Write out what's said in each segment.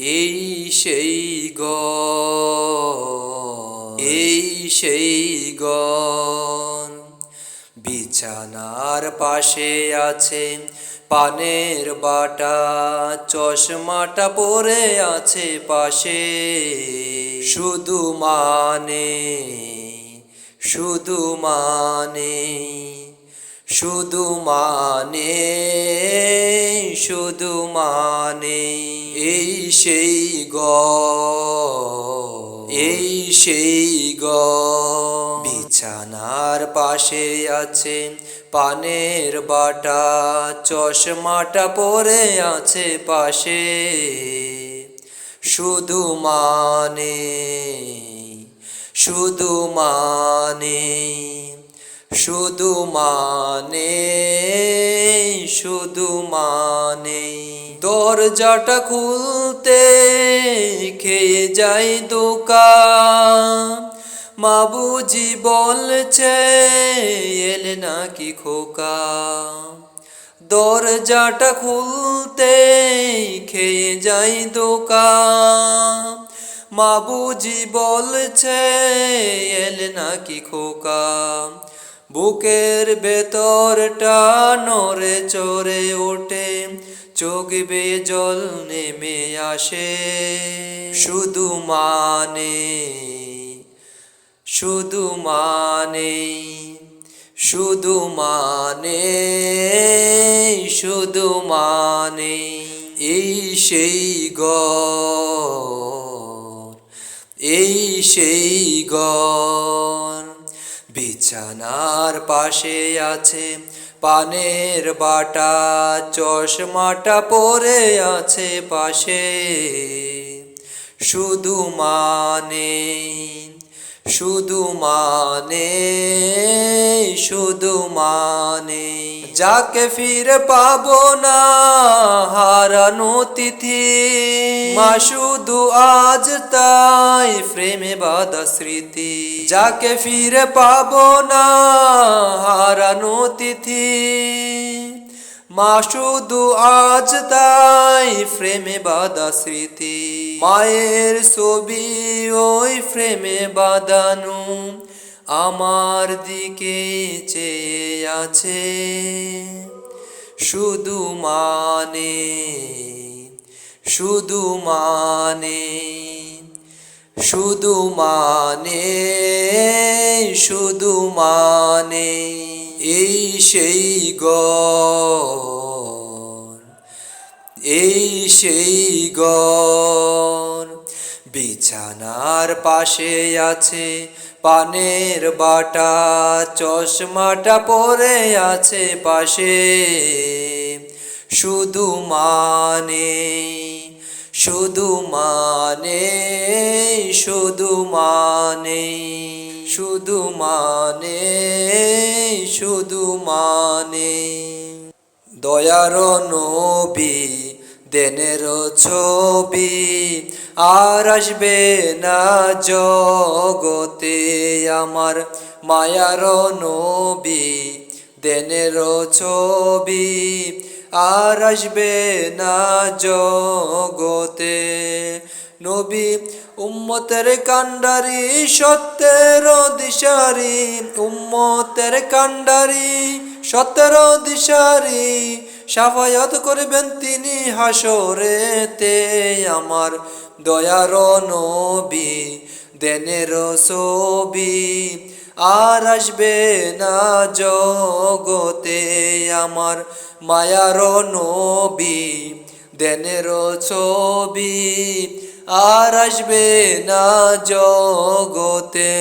এই সেই গণ, এই সেই গণ। বিছানার পাশে আছে পানের বাটা, চশমাটা পরে আছে পাশে। শুধু মানে, শুধু মানে, শুধু মানে, শুধু মানে। এই সেই গণ, এই সেই গণ। বিছানার পাশে আছে পানের বাটা, চশমাটা পরে আছে পাশে। শুধু মানে, শুধু মানে, শুধু মানে, শুধু মানে। দরজাটা খুলতে খেয়ে যাই ধোঁকা, মা বুঝি বলছে এলে নাকি খোকা। দরজাটা খুলতে খেয়ে যাই ধোঁকা, মা বুঝি বলছে এলে নাকি খোকা। বুকের ভেতরটা নড়ে চড়ে ওঠে, চোখ বেয়ে জল নেমে আসে। শুধু মানে, শুধু মানে, শুধু মানে, শুধু মানে। এই সেই গণ, এই সেই গণ। বিছানার পাশে আছে পানের বাটা, চশমাটা পরে আছে পাশে। শুধু মানে, শুধু মানে, শুধু মানে। যাকে ফিরে পাবো না হারানো তিথি, মা শুধু আজ তাই প্রেমে বাঁধা স্মৃতি। যাকে ফিরে পাবো না হারানো তিথি, মা শুধু আজ তাই প্রেমে বাঁধা স্মৃতি। মায়ের ছবি ওই প্রেমে বাঁধানো, আমার দিকে চেয়ে আছে। শুধু মানে, শুধু মানে, শুধু মানে, শুধু মানে। এই সেই গণ, এই সেই গণ। বিছানার পাশে আছে পানের বাটা, চশমাটা পরে আছে পাশে। শুধু মানে, শুধু মানে, শুধু মানে, শুধু মানে, শুধু মানে। দয়ার নবী দেনের ছবি আর আসবে না জগতে আমার। মায়ার নবী দেনের ছবি আর আসবে না জগতে। নবী উম্মতের কান্ডারি, সত্যের দিশারি। উম্মতের কান্ডারি, সত্যের দিশারি। শাফায়াত করবেন তিনি হাসরেতে আমার। দয়ার নবী দেনের ছবি আর আসবে না জগতে আমার। মায়ার নবী দেনের ছবি আর আসবে না জগতে।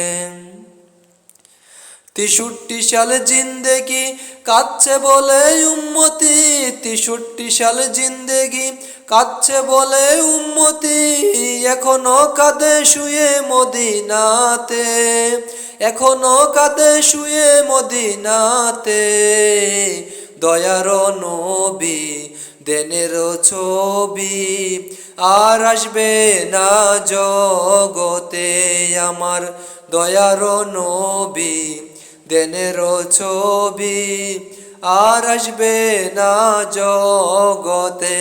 63 সাল জিন্দেগি কাচ্ছে বলে উম্মতি, 63 সাল জিন্দেগি কাচ্ছে বলে উম্মতি। এখনো কাঁদে শুয়ে মদিনাতে, এখনো কাঁদে শুয়ে মদিনাতে। দয়ার নবী দেনের ছবি আর আসবে না জগতে আমার। দয়ার নবী দেনের ছবি আর আসবে না জগতে।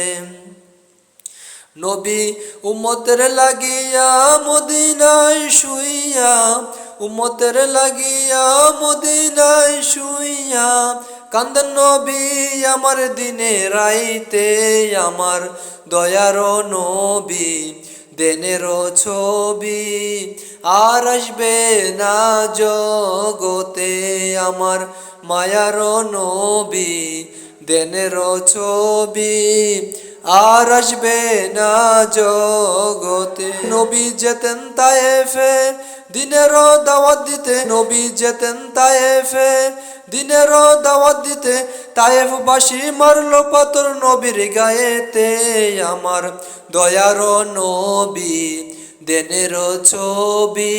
নবী উম্মতের লাগিয়া মদিনায় শুইয়া, উম্মতের লাগিয়া মদিনায় শুইয়া, কান্দেন নবী আমার দিনে রাইতে, আমার দয়ার নবী দেনের ছবি আর আসবে না জগতে, আমার মায়ার নবী দেনের ছবি আর আসবে না জগতে। নবী যেতেন তায়েফে দিনের দাওয়াত দিতে, নবী যেতেন তায়েফে দিনের দাওয়াত দিতে, তায়েফবাসী মারলো পাথর নবীর গায়েতে, আমার দয়ার নবী দেনের ছবি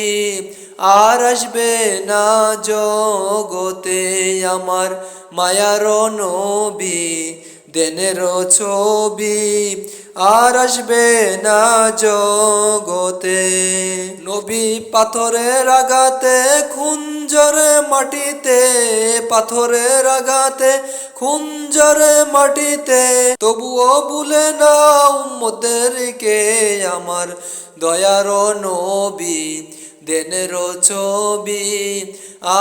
আর আসবে না জগতে, আমার মায়ার নবী দেনের ছবি আর আসবে না জগতে। নবী পাথরের আঘাতে খুঞ্জরে মাটিতে, পাথরের আঘাতে খুঞ্জরে মাটিতে, তবুও ভুলে না উম্মতদেরকে, আমার দয়ার নবী দেনের ছবি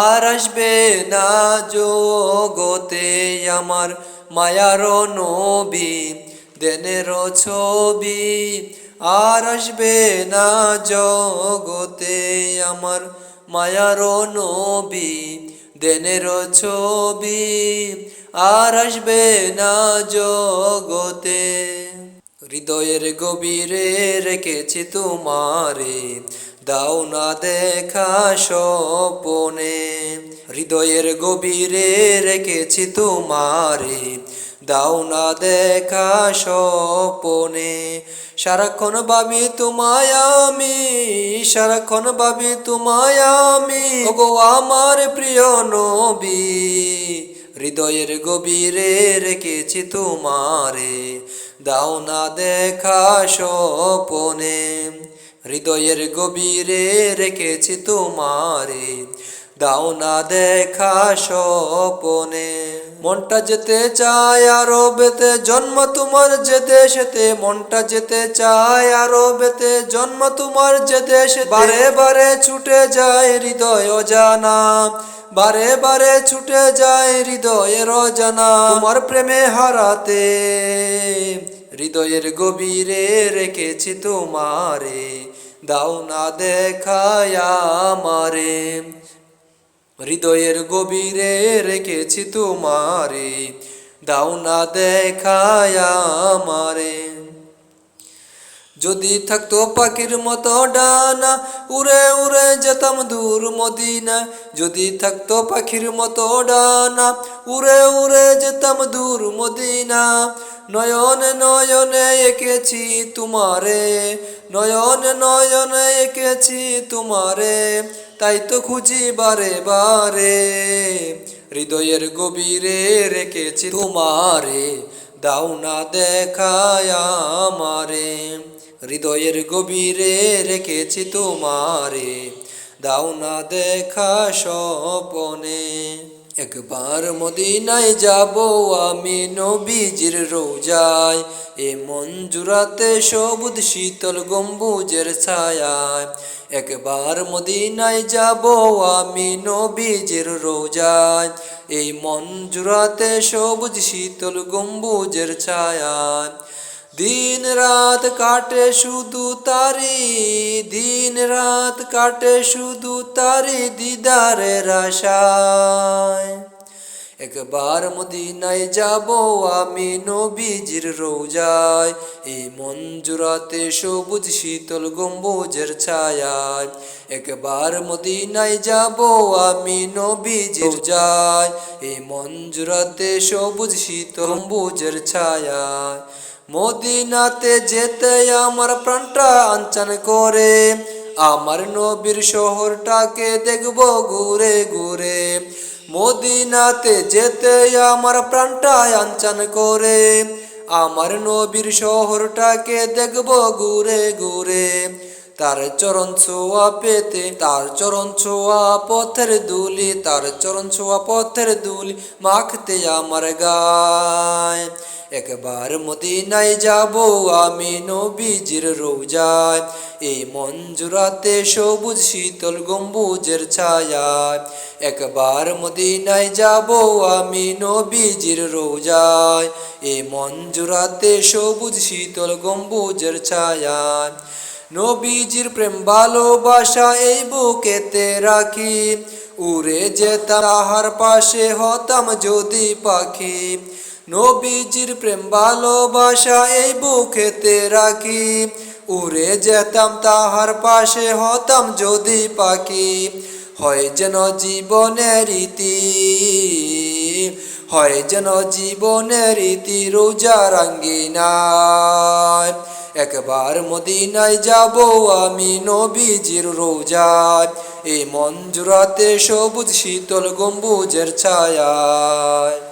আর আসবে না জগতে, আমার মায়ার নবী দেনের ছবি আর আসবে না জগতে, আমার মায়ার নবী দেনের ছবি আর আসবে না জগতে। হৃদয়ের গভীরে রেখেছি তোমারে, দাও না দেখা স্বপনে, হৃদয়ের গভীরে রেখেছি তোমারে, দাও না দেখা স্বপনে, সারাক্ষণ ভাবি তোমায় আমি, সারাক্ষণ ভাবি তোমায় আমি, ওগো আমার প্রিয় নবী, হৃদয়ের গভীরে রেখেছি তোমারে, দাও না দেখা স্বপনে, হৃদয়ের গভীরে রেখেছি তোমারে, দাও না দেখা স্বপনে। মনটা যেতে চায় আরবেতে, জন্ম তোমার যে দেশেতে, মনটা যেতে চায় আরবেতে, জন্ম তোমার যে দেশেতে, বারে বারে ছুটে যায় হৃদয় অজানা, বারে বারে ছুটে যায় হৃদয়ের অজানা, তোমার প্রেমে হারাতে, হৃদয়ের গভীরে রেখেছি তোমারে, দাও না দেখায় আমারে, হৃদয়ের গভীরে রেখেছি তোমারে, দাও না দেখায় আমারে। যদি থাকতো পাখির মতো ডানা, উড়ে উড়ে যেতাম দূর মদিনা, যদি থাকতো পাখির মতো ডানা, উড়ে উড়ে যেতাম দূর মদিনা, নয়নে নয়নে এঁকেছি তোমারে, নয়নে নয়নে এঁকেছি তোমারে, তাই তো খুঁজি বারে বারে, হৃদয়ের গভীরে রেখেছি তোমারে, দাও না দেখায় আমারে, হৃদয়ের গভীরে রেখেছি তোমারে, দাও না দেখা স্বপনে। একবার মদিনায় যাব আমি নবীজির রোজায়, এ মঞ্জুরাতে সবুজ শীতল গম্বুজের ছায়ায়, একবার মদিনায় যাব আমি নবীজির রোজায়, এই মঞ্জুরাতে সবুজ শীতল গম্বুজের ছায়ায়, দিন রাত কাটে শুধু তারি, দিন রাত কাটে শুধু তারি দিদারের আশায়, একবার মদিনায় যাব আমি নবীজির রোজায়, এই মঞ্জুরাতে সবুজ শীতল গম্বুজের ছায়ায়, একবার মদিনায় যাব আমি নবীজির রোজায়, এই মঞ্জুরাতে সবুজ শীতল গম্বুজের ছায়ায়, মদিনাতে যেতে আমার প্রাণটা আনচান করে, আমার নবীর শহরটাকে দেখব ঘুরে ঘুরে, মদিনাতে যেতে আমার প্রাণটা আনচান করে, আমার নবীর শহরটাকে দেখব ঘুরে ঘুরে, তার চরণ ছোঁয়া পেতে, তার চরণ ছোঁয়া পথের দুলি, তার চরণ ছোঁয়া পথের দুলি মাখতে আমার গায়, একবার মদিনায় যাব আমি নবীজির রোজায়, এই মঞ্জুরাতে সবুজ শীতল গম্বুজের ছায়ায়। একবার মদিনায় যাব আমি নবীজির রোজায়, এই মঞ্জুরাতে সবুজ শীতল গম্বুজের ছায়ায়। নবীজির প্রেম ভালোবাসা এই বুকেতে রাখি, উড়ে যেতাম তাহার পাশে হতাম যদি পাখি। নবীজির প্রেম ভালোবাসা এই বুকেতে রাখি, উড়ে যেতাম তাহার পাশে হতাম যদি পাখি। হয় যেন জীবনের রীতি, হয় যেন জীবনের রীতি রোজার আঙ্গিনায়। একবার মদিনায় যাব আমি নবীজির রোজায়, এই মঞ্জুরাতে সবুজ শীতল গম্বুজের ছায়ায়।